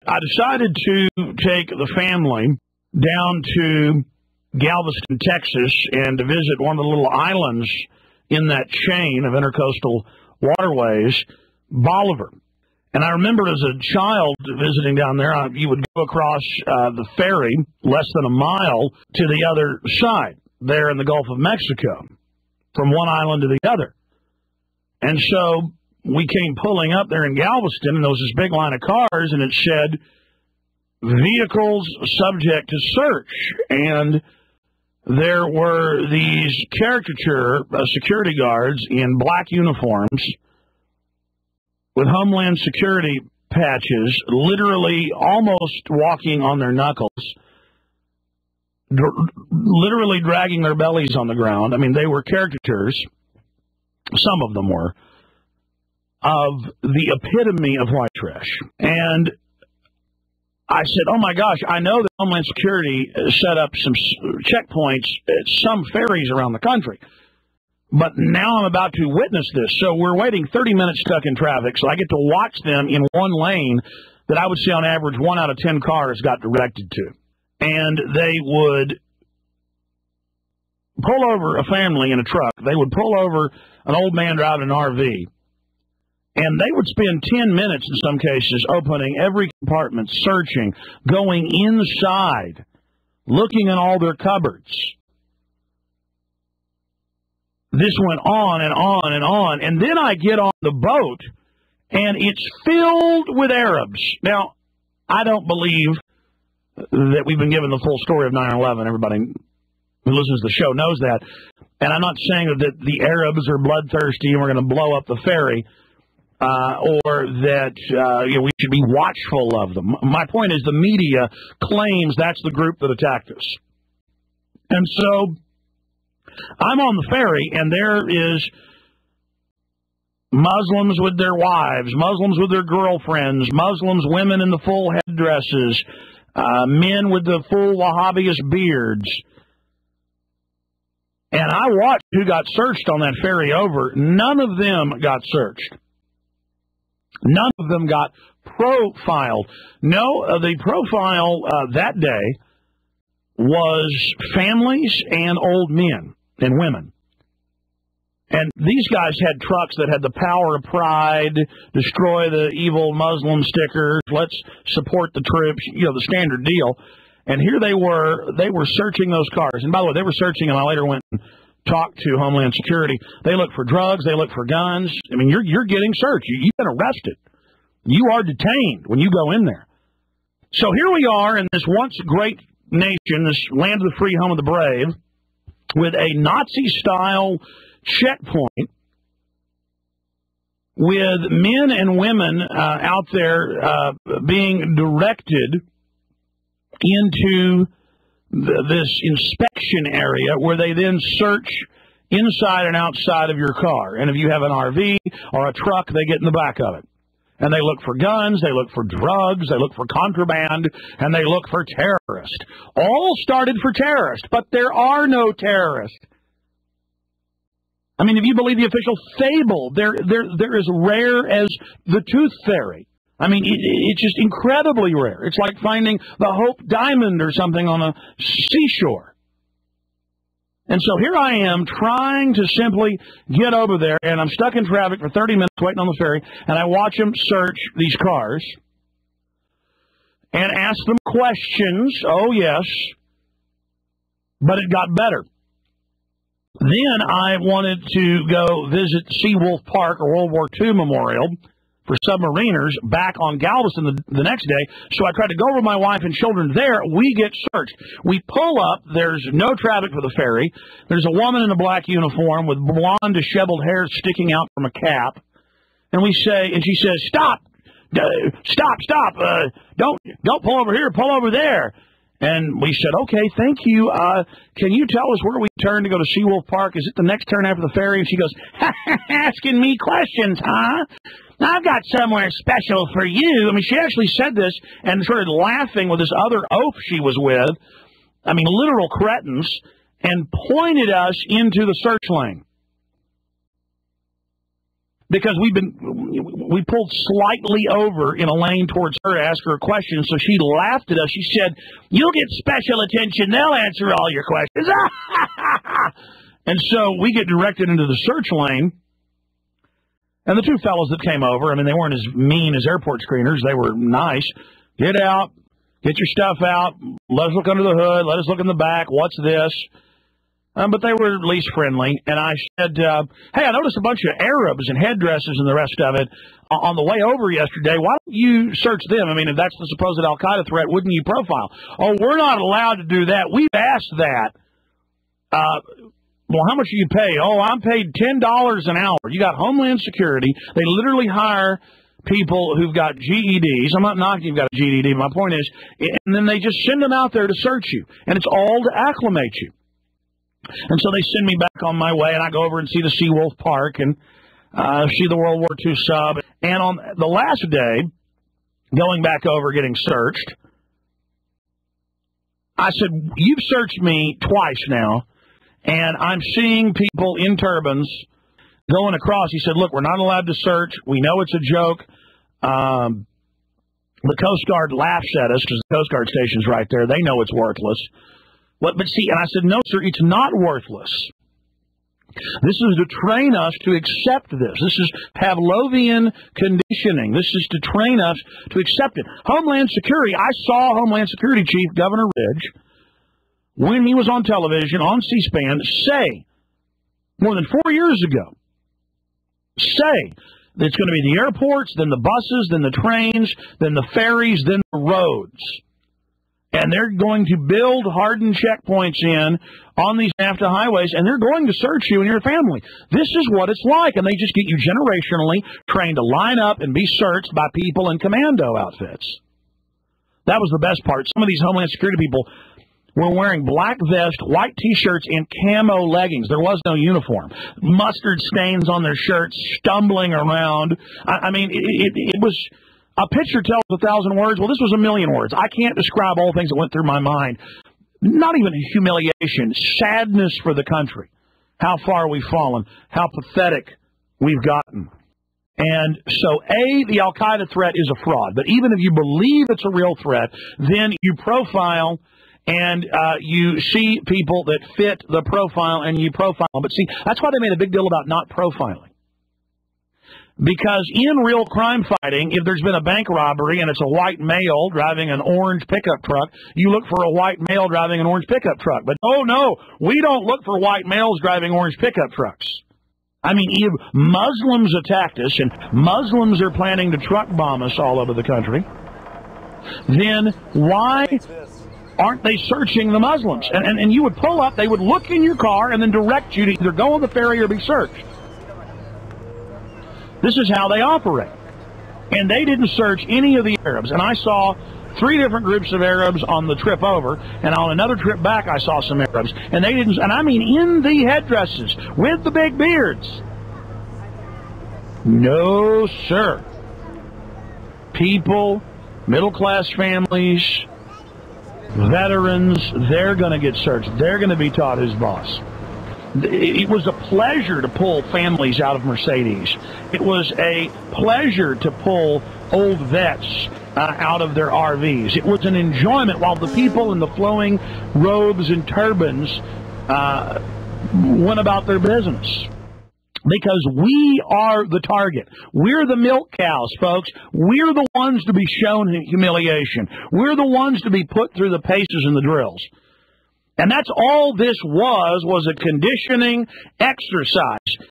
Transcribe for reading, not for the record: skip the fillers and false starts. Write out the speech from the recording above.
I decided to take the family down to Galveston, Texas, and to visit one of the little islands in that chain of intercoastal waterways, Bolivar. And I remember as a child visiting down there, you would go across the ferry less than a mile to the other side, there in the Gulf of Mexico, from one island to the other. And so we came pulling up there in Galveston, and there was this big line of cars, and it said, vehicles subject to search. And there were these caricature security guards in black uniforms with Homeland Security patches, literally almost walking on their knuckles, literally dragging their bellies on the ground. I mean, they were caricatures, some of them were, of the epitome of white trash. And I said, oh my gosh, I know that Homeland Security set up some checkpoints at some ferries around the country, but now I'm about to witness this. So we're waiting 30 minutes stuck in traffic, so I get to watch them in one lane that I would say on average 1 out of 10 cars got directed to. And they would pull over a family in a truck. They would pull over an old man driving an RV. And they would spend 10 minutes in some cases opening every compartment, searching, going inside, looking in all their cupboards. This went on and on and on. And then I get on the boat, and it's filled with Arabs. Now, I don't believe that we've been given the full story of 9/11. Everybody who listens to the show knows that. And I'm not saying that the Arabs are bloodthirsty and we're going to blow up the ferry. Or that we should be watchful of them. My point is the media claims that's the group that attacked us. And so I'm on the ferry, and there is Muslims with their wives, Muslims with their girlfriends, Muslims, women in the full headdresses, men with the full Wahhabist beards. And I watched who got searched on that ferry over. None of them got searched. None of them got profiled. No, the profile that day was families and old men and women. And these guys had trucks that had the power of pride, destroy the evil Muslim stickers, let's support the troops, the standard deal. And here they were searching those cars. And by the way, they were searching, and I later went and talked to Homeland Security. They look for drugs. They look for guns. I mean, you're getting searched. You've been arrested. You are detained when you go in there. So here we are in this once great nation, this land of the free, home of the brave, with a Nazi-style checkpoint with men and women out there being directed into this inspection area where they then search inside and outside of your car. And if you have an RV or a truck, they get in the back of it. And they look for guns, they look for drugs, they look for contraband, and they look for terrorists. All started for terrorists, but there are no terrorists. I mean, if you believe the official fable, they're as rare as the tooth fairy. I mean, it's just incredibly rare. It's like finding the Hope Diamond or something on a seashore. And so here I am trying to simply get over there, and I'm stuck in traffic for 30 minutes waiting on the ferry, and I watch them search these cars and ask them questions. Oh, yes. But it got better. Then I wanted to go visit Seawolf Park, or World War II Memorial, for submariners back on Galveston the next day. So I tried to go over with my wife and children there. We get searched. We pull up. There's no traffic for the ferry. There's a woman in a black uniform with blonde, disheveled hair sticking out from a cap. And we say, and she says, stop, stop. Don't pull over here. Pull over there. And we said, okay, thank you. Can you tell us where we turn to go to Seawolf Park? Is it the next turn after the ferry? And she goes, asking me questions, huh? I've got somewhere special for you. I mean, she actually said this and started laughing with this other oaf she was with. I mean, literal cretins, and pointed us into the search lane. because we pulled slightly over in a lane towards her to ask her a question, so she laughed at us. She said, "You'll get special attention. They'll answer all your questions." And so we get directed into the search lane, and the two fellows that came over, I mean, they weren't as mean as airport screeners. They were nice. "Get out. Get your stuff out. Let us look under the hood. Let us look in the back. What's this?" But they were at least friendly. And I said, "Hey, I noticed a bunch of Arabs and headdresses and the rest of it on the way over yesterday. Why don't you search them? I mean, if that's the supposed al-Qaeda threat, wouldn't you profile?" "Oh, we're not allowed to do that. We've asked that." "Well, how much do you pay?" "Oh, I'm paid $10 an hour." You got Homeland Security. They literally hire people who've got GEDs. I'm not knocking you've got a GED, but my point is, and then they just send them out there to search you. And it's all to acclimate you. And so they send me back on my way, and I go over and see the Seawolf Park and see the World War II sub. And on the last day, going back over getting searched, I said, "You've searched me twice now, and I'm seeing people in turbans going across." He said, "Look, we're not allowed to search. We know it's a joke." The Coast Guard laughs at us because the Coast Guard station's right there. They know it's worthless. But see, and I said, "No, sir, it's not worthless. This is to train us to accept this. This is Pavlovian conditioning. This is to train us to accept it." Homeland Security, I saw Homeland Security Chief Governor Ridge, when he was on television, on C-SPAN, say, more than 4 years ago, say that it's going to be the airports, then the buses, then the trains, then the ferries, then the roads. And they're going to build hardened checkpoints in on these NAFTA highways, and they're going to search you and your family. This is what it's like, and they just get you generationally trained to line up and be searched by people in commando outfits. That was the best part. Some of these Homeland Security people were wearing black vests, white T-shirts, and camo leggings. There was no uniform. Mustard stains on their shirts, stumbling around. I mean, it was... A picture tells 1,000 words. Well, this was 1,000,000 words. I can't describe all the things that went through my mind. Not even humiliation, sadness for the country. How far we've fallen. How pathetic we've gotten. And so, the al-Qaeda threat is a fraud. But even if you believe it's a real threat, then you profile and you see people that fit the profile and you profile them. But see, that's why they made a big deal about not profiling. Because in real crime fighting, if there's been a bank robbery and it's a white male driving an orange pickup truck, you look for a white male driving an orange pickup truck. But oh no, we don't look for white males driving orange pickup trucks. I mean, if Muslims attacked us and Muslims are planning to truck bomb us all over the country, then why aren't they searching the Muslims? And you would pull up, they would look in your car and then direct you to either go on the ferry or be searched. This is how they operate. And they didn't search any of the Arabs. And I saw 3 different groups of Arabs on the trip over, and on another trip back I saw some Arabs. And they didn't, and I mean in the headdresses, with the big beards. No, sir. People, middle-class families, veterans, they're going to get searched. They're going to be taught who's boss. It was a pleasure to pull families out of Mercedes. It was a pleasure to pull old vets out of their RVs. It was an enjoyment while the people in the flowing robes and turbans went about their business. Because we are the target. We're the milk cows, folks. We're the ones to be shown humiliation. We're the ones to be put through the paces and the drills. And that's all this was a conditioning exercise.